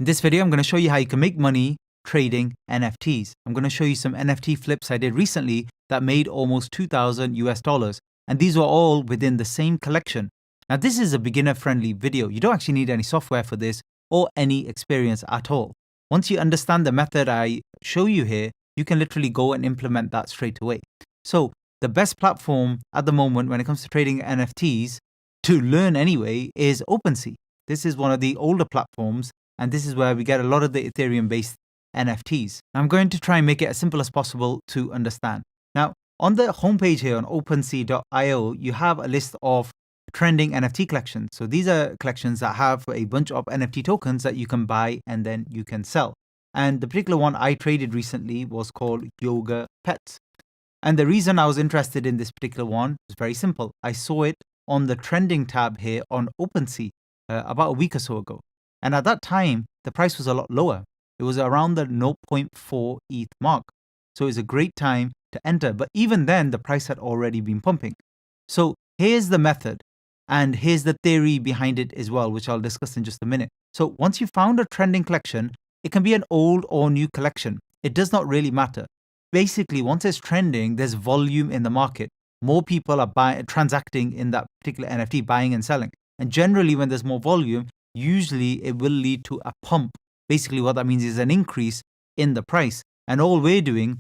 In this video, I'm going to show you how you can make money trading NFTs. I'm going to show you some NFT flips I did recently that made almost 2,000 US dollars. And these were all within the same collection. Now, this is a beginner-friendly video. You don't actually need any software for this or any experience at all. Once you understand the method I show you here, you can literally go and implement that straight away. So the best platform at the moment when it comes to trading NFTs, to learn anyway, is OpenSea. This is one of the older platforms, and this is where we get a lot of the Ethereum-based NFTs. I'm going to try and make it as simple as possible to understand. Now, on the homepage here on OpenSea.io, you have a list of trending NFT collections. So these are collections that have a bunch of NFT tokens that you can buy and then you can sell. And the particular one I traded recently was called Yoga Pets. And the reason I was interested in this particular one is very simple. I saw it on the trending tab here on OpenSea about a week or so ago. And at that time, the price was a lot lower. It was around the 0.4 ETH mark. So it's a great time to enter. But even then, the price had already been pumping. So here's the method. And here's the theory behind it as well, which I'll discuss in just a minute. So once you found a trending collection, it can be an old or new collection. It does not really matter. Basically, once it's trending, there's volume in the market. More people are transacting in that particular NFT, buying and selling. And generally, when there's more volume, usually it will lead to a pump. Basically, what that means is an increase in the price. And all we're doing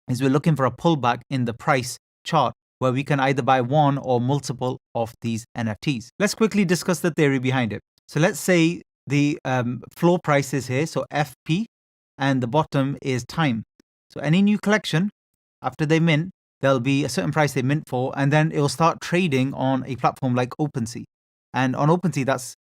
is we're looking for a pullback in the price chart where we can either buy one or multiple of these NFTs. Let's quickly discuss the theory behind it. So let's say the floor price is here, so FP, and the bottom is time. So any new collection, after they mint, there'll be a certain price they mint for, and then it will start trading on a platform like OpenSea. And on OpenSea, that's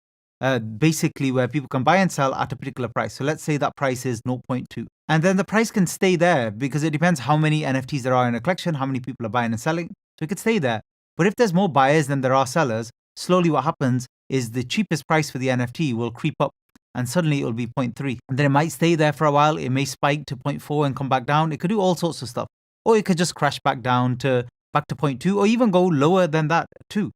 basically where people can buy and sell at a particular price. So let's say that price is 0.2. And then the price can stay there because it depends how many NFTs there are in a collection, how many people are buying and selling. So it could stay there. But if there's more buyers than there are sellers, slowly what happens is the cheapest price for the NFT will creep up and suddenly it will be 0.3. And then it might stay there for a while. It may spike to 0.4 and come back down. It could do all sorts of stuff. Or it could just crash back down to 0.2 or even go lower than that too.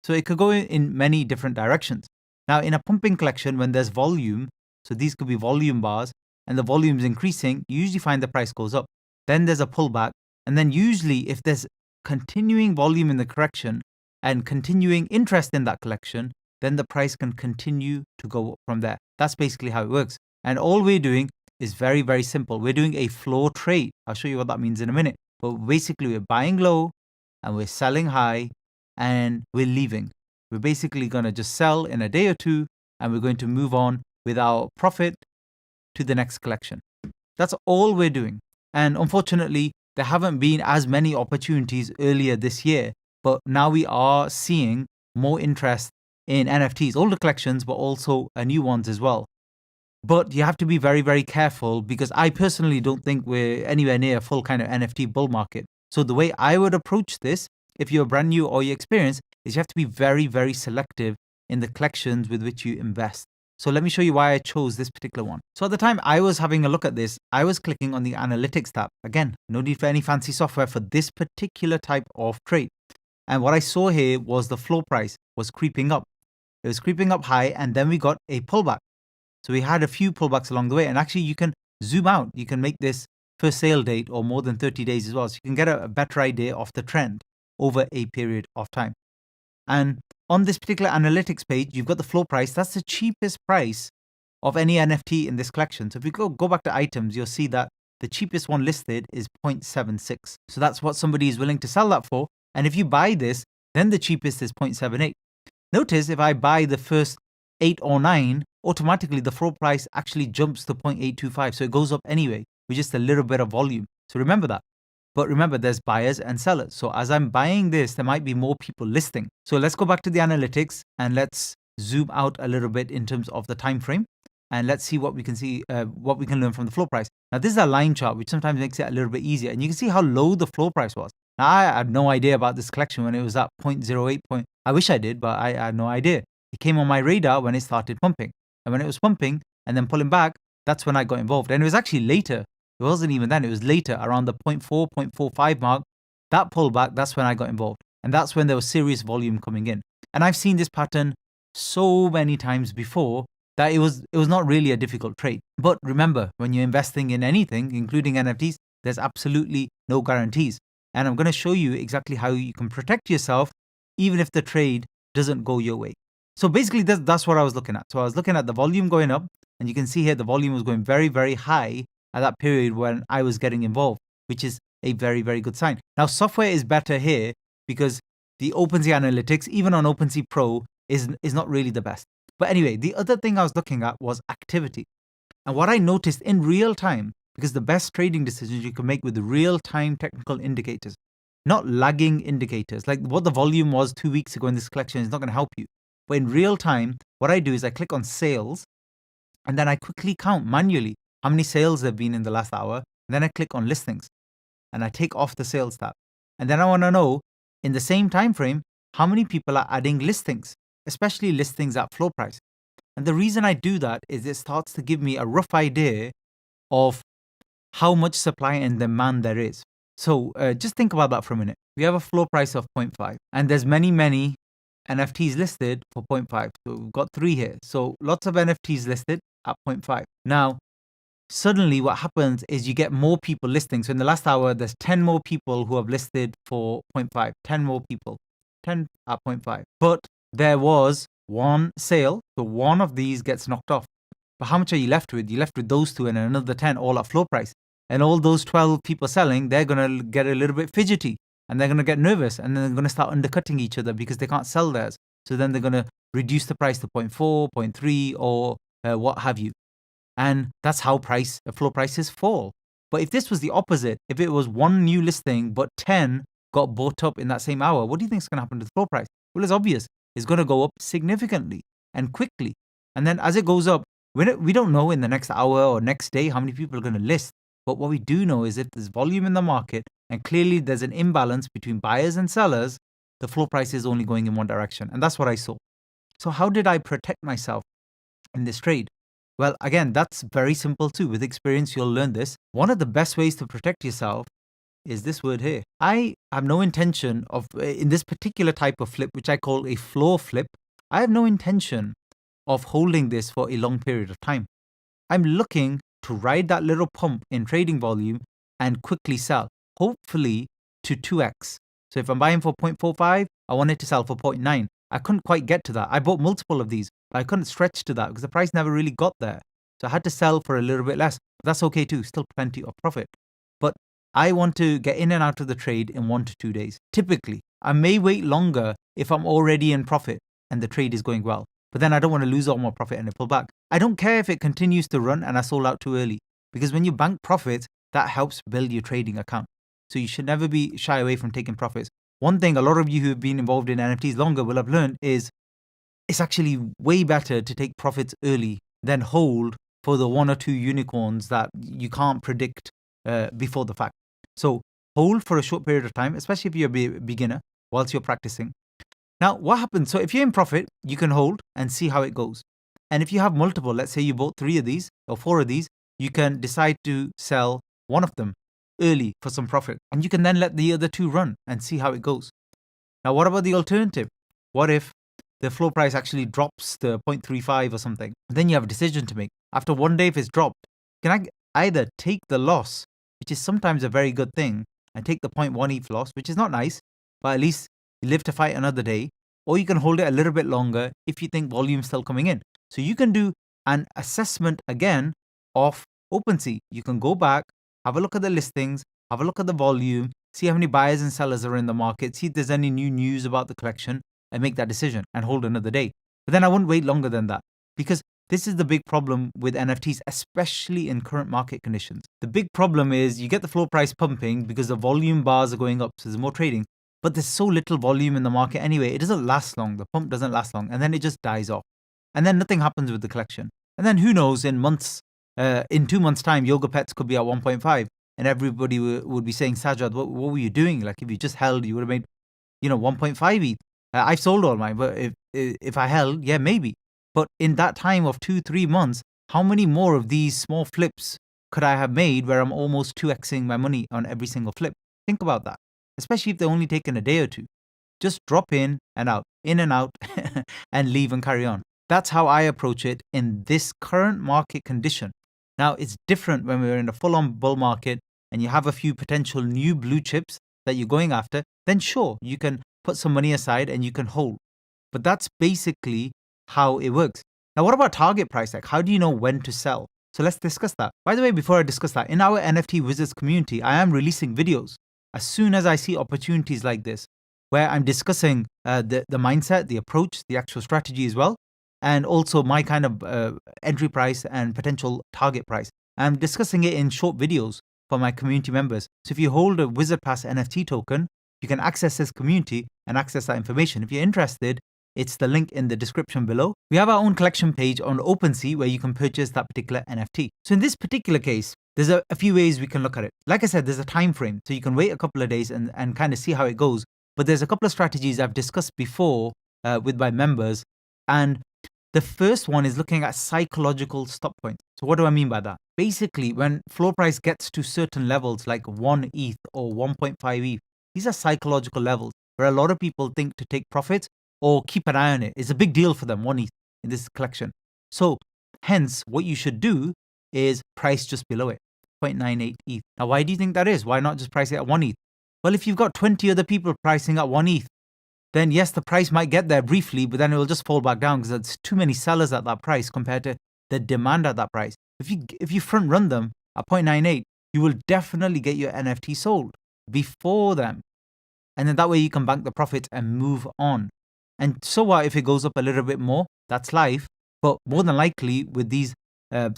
So it could go in many different directions. Now, in a pumping collection, when there's volume, so these could be volume bars, and the volume is increasing, you usually find the price goes up. Then there's a pullback. And then usually if there's continuing volume in the correction and continuing interest in that collection, then the price can continue to go up from there. That's basically how it works. And all we're doing is very, very simple. We're doing a floor trade. I'll show you what that means in a minute. But basically, we're buying low and we're selling high and we're leaving. We're basically going to just sell in a day or two and we're going to move on with our profit to the next collection. That's all we're doing. And unfortunately, there haven't been as many opportunities earlier this year, but now we are seeing more interest in NFTs, older collections, but also new ones as well. But you have to be very, very careful because I personally don't think we're anywhere near a full kind of NFT bull market. So the way I would approach this, if you're brand new or you're experienced, is you have to be very, very selective in the collections with which you invest. So let me show you why I chose this particular one. So at the time I was having a look at this, I was clicking on the analytics tab. Again, no need for any fancy software for this particular type of trade. And what I saw here was the floor price was creeping up. It was creeping up high and then we got a pullback. So we had a few pullbacks along the way, and actually you can zoom out. You can make this first sale date or more than 30 days as well. So you can get a better idea of the trend over a period of time. And on this particular analytics page, you've got the floor price. That's the cheapest price of any NFT in this collection. So if you go back to items, you'll see that the cheapest one listed is 0.76. So that's what somebody is willing to sell that for. And if you buy this, then the cheapest is 0.78. Notice if I buy the first 8 or 9, automatically the floor price actually jumps to 0.825. So it goes up anyway with just a little bit of volume. So remember that. But remember, there's buyers and sellers. So as I'm buying this, there might be more people listing. So let's go back to the analytics and let's zoom out a little bit in terms of the time frame. And let's see what we can learn from the floor price. Now, this is a line chart, which sometimes makes it a little bit easier. And you can see how low the floor price was. Now, I had no idea about this collection when it was at 0.08. I wish I did, but I had no idea. It came on my radar when it started pumping. And when it was pumping and then pulling back, that's when I got involved. And it was actually later. It wasn't even then. It was later, around the 0.4, 0.45 mark. That pullback, that's when I got involved. And that's when there was serious volume coming in. And I've seen this pattern so many times before that it was not really a difficult trade. But remember, when you're investing in anything, including NFTs, there's absolutely no guarantees. And I'm going to show you exactly how you can protect yourself even if the trade doesn't go your way. So basically, that's what I was looking at. So I was looking at the volume going up, and you can see here the volume was going very, very high at that period when I was getting involved, which is a very, very good sign. Now, software is better here because the OpenSea analytics, even on OpenSea Pro, is not really the best. But anyway, the other thing I was looking at was activity. And what I noticed in real time, because the best trading decisions you can make with real time technical indicators, not lagging indicators, like what the volume was 2 weeks ago in this collection is not going to help you. But in real time, what I do is I click on sales, and then I quickly count manually how many sales there have been in the last hour. And then I click on listings, and I take off the sales tab. And then I want to know, in the same time frame, how many people are adding listings, especially listings at floor price. And the reason I do that is it starts to give me a rough idea of how much supply and demand there is. So just think about that for a minute. We have a floor price of 0.5, and there's many NFTs listed for 0.5. So we've got 3 here. So lots of NFTs listed at 0.5. Now, suddenly what happens is you get more people listing. So in the last hour, there's 10 more people who have listed for 0.5, 10 more people, 10 at 0.5. But there was one sale, so one of these gets knocked off. But how much are you left with? You're left with those 2 and another 10 all at floor price. And all those 12 people selling, they're going to get a little bit fidgety, and they're going to get nervous, and then they're going to start undercutting each other because they can't sell theirs. So then they're going to reduce the price to 0.4, 0.3, or what have you. And that's how floor prices fall. But if this was the opposite, if it was one new listing but 10 got bought up in that same hour, what do you think is going to happen to the floor price? Well, it's obvious. It's going to go up significantly and quickly. And then as it goes up, we don't know in the next hour or next day how many people are going to list. But what we do know is if there's volume in the market and clearly there's an imbalance between buyers and sellers, the floor price is only going in one direction. And that's what I saw. So how did I protect myself in this trade? Well, again, that's very simple too. With experience, you'll learn this. One of the best ways to protect yourself is this word here. I have no intention of, in this particular type of flip, which I call a floor flip, I have no intention of holding this for a long period of time. I'm looking to ride that little pump in trading volume and quickly sell, hopefully to 2x. So if I'm buying for 0.45, I want it to sell for 0.9. I couldn't quite get to that. I bought multiple of these, but I couldn't stretch to that because the price never really got there. So I had to sell for a little bit less. But that's okay too, still plenty of profit. But I want to get in and out of the trade in 1 to 2 days. Typically, I may wait longer if I'm already in profit and the trade is going well. But then I don't want to lose all my profit and it pull back. I don't care if it continues to run and I sold out too early, because when you bank profits, that helps build your trading account. So you should never be shy away from taking profits. One thing a lot of you who have been involved in NFTs longer will have learned is it's actually way better to take profits early than hold for the 1 or 2 unicorns that you can't predict before the fact. So hold for a short period of time, especially if you're a beginner, whilst you're practicing. Now, what happens? So if you're in profit, you can hold and see how it goes. And if you have multiple, let's say you bought 3 of these or 4 of these, you can decide to sell one of them early for some profit. And you can then let the other 2 run and see how it goes. Now, what about the alternative? What if the floor price actually drops to 0.35 or something? Then you have a decision to make. After 1 day, if it's dropped, can I either take the loss, which is sometimes a very good thing, and take the 0.1 ETH loss, which is not nice, but at least you live to fight another day, or you can hold it a little bit longer if you think volume's still coming in. So you can do an assessment again of OpenSea. You can go back, have a look at the listings, have a look at the volume, see how many buyers and sellers are in the market, see if there's any new news about the collection, and make that decision and hold another day. But then I wouldn't wait longer than that, because this is the big problem with NFTs, especially in current market conditions. The big problem is you get the floor price pumping because the volume bars are going up, so there's more trading. But there's so little volume in the market anyway, it doesn't last long. The pump doesn't last long, and then it just dies off. And then nothing happens with the collection. And then who knows, in 2 months' time, Yoga Pets could be at 1.5, and everybody would be saying, Sajad, what were you doing? Like, if you just held, you would have made, 1.5 ETH. I've sold all mine, but if I held, yeah, maybe. But in that time of 2-3 months, how many more of these small flips could I have made where I'm almost 2xing my money on every single flip? Think about that. Especially if they're only taken a day or 2. Just drop in and out, and leave and carry on. That's how I approach it in this current market condition. Now, it's different when we're in a full-on bull market and you have a few potential new blue chips that you're going after, then sure, you can put some money aside and you can hold. But that's basically how it works. Now, what about target price? Like, how do you know when to sell? So let's discuss that. By the way, before I discuss that, in our NFT Wizards community, I am releasing videos as soon as I see opportunities like this, where I'm discussing the mindset, the approach, the actual strategy as well, and also my kind of entry price and potential target price. I'm discussing it in short videos for my community members. So if you hold a Wizard Pass NFT token, you can access this community and access that information. If you're interested, it's the link in the description below. We have our own collection page on OpenSea where you can purchase that particular NFT. So in this particular case, there's a few ways we can look at it. Like I said, there's a time frame. So you can wait a couple of days and kind of see how it goes. But there's a couple of strategies I've discussed before with my members. And the first one is looking at psychological stop points. So what do I mean by that? Basically, when floor price gets to certain levels like 1 ETH or 1.5 ETH, these are psychological levels where a lot of people think to take profits or keep an eye on it. It's a big deal for them, 1 ETH in this collection. So hence, what you should do is price just below it, 0.98 ETH. Now, why do you think that is? Why not just price it at 1 ETH? Well, if you've got 20 other people pricing at 1 ETH, then yes, the price might get there briefly, but then it will just fall back down because there's too many sellers at that price compared to the demand at that price. If you front run them at 0.98, you will definitely get your NFT sold before them. And then that way you can bank the profits and move on. And so what if it goes up a little bit more? That's life. But more than likely with these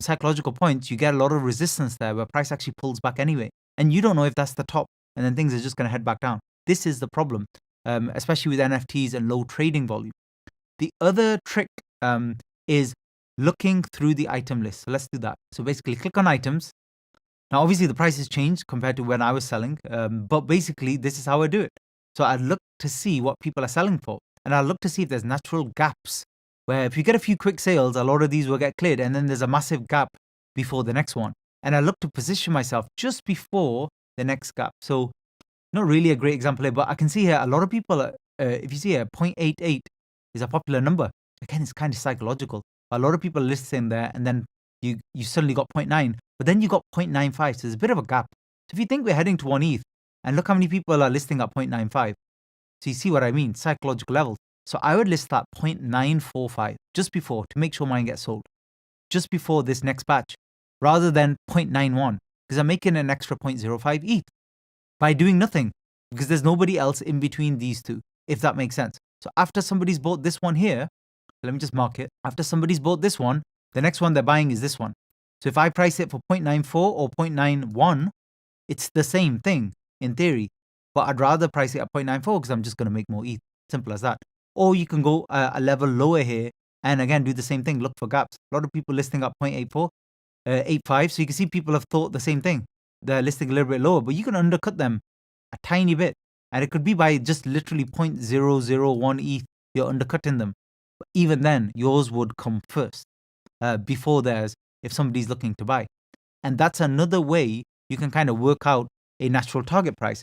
psychological points, you get a lot of resistance there where price actually pulls back anyway. And you don't know if that's the top and then things are just going to head back down. This is the problem, especially with NFTs and low trading volume. The other trick is looking through the item list. So let's do that. So basically click on items. Now, obviously the price has changed compared to when I was selling, but basically this is how I do it. So I look to see what people are selling for. And I look to see if there's natural gaps where if you get a few quick sales, a lot of these will get cleared and then there's a massive gap before the next one. And I look to position myself just before the next gap. So not really a great example here, but I can see here a lot of people, if you see here, 0.88 is a popular number. Again, it's kind of psychological. A lot of people list in there and then you suddenly got 0.9, but then you got 0.95. So there's a bit of a gap. So if you think we're heading to 1 ETH and look how many people are listing at 0.95. So you see what I mean, psychological levels. So I would list that 0.945 just before to make sure mine gets sold, just before this next batch, rather than 0.91 because I'm making an extra 0.05 ETH by doing nothing because there's nobody else in between these two, if that makes sense. So after somebody's bought this one here, let me just mark it. After somebody's bought this one, the next one they're buying is this one. So if I price it for 0.94 or 0.91, it's the same thing in theory. But I'd rather price it at 0.94 because I'm just going to make more ETH. Simple as that. Or you can go a level lower here and again do the same thing. Look for gaps. A lot of people listing at 0.84, 85. So you can see people have thought the same thing. They're listing a little bit lower, but you can undercut them a tiny bit. And it could be by just literally 0.001 ETH. You're undercutting them. But even then, yours would come first before theirs if somebody's looking to buy. And that's another way you can kind of work out a natural target price.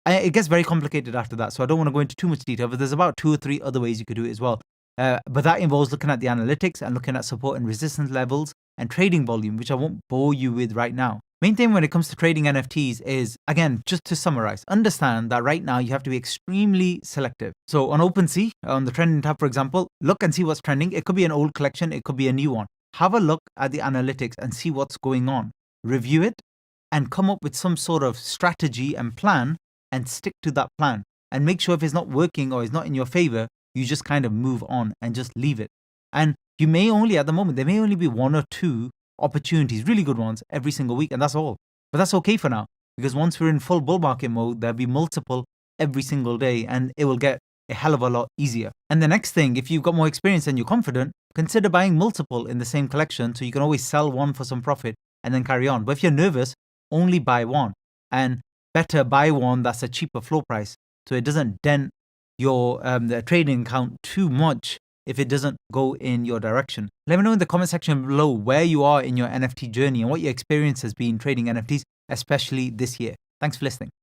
It gets very complicated after that, so I don't want to go into too much detail, but there's about 2 or 3 other ways you could do it as well. But that involves looking at the analytics and looking at support and resistance levels and trading volume, which I won't bore you with right now. Main thing when it comes to trading NFTs is, again, just to summarize, understand that right now you have to be extremely selective. So on OpenSea, on the trending tab, for example, look and see what's trending. It could be an old collection, it could be a new one. Have a look at the analytics and see what's going on. Review it and come up with some sort of strategy and plan and stick to that plan and make sure if it's not working or it's not in your favor, you just kind of move on and just leave it. And you may only, at the moment, there may only be 1 or 2 opportunities, really good ones, every single week, and that's all. But that's okay for now, because once we're in full bull market mode, there'll be multiple every single day and it will get a hell of a lot easier. And the next thing, if you've got more experience and you're confident, consider buying multiple in the same collection so you can always sell one for some profit and then carry on. But if you're nervous, only buy one. And better buy one that's a cheaper floor price so it doesn't dent your the trading account too much if it doesn't go in your direction. Let me know in the comment section below where you are in your NFT journey and what your experience has been trading NFTs, especially this year. Thanks for listening.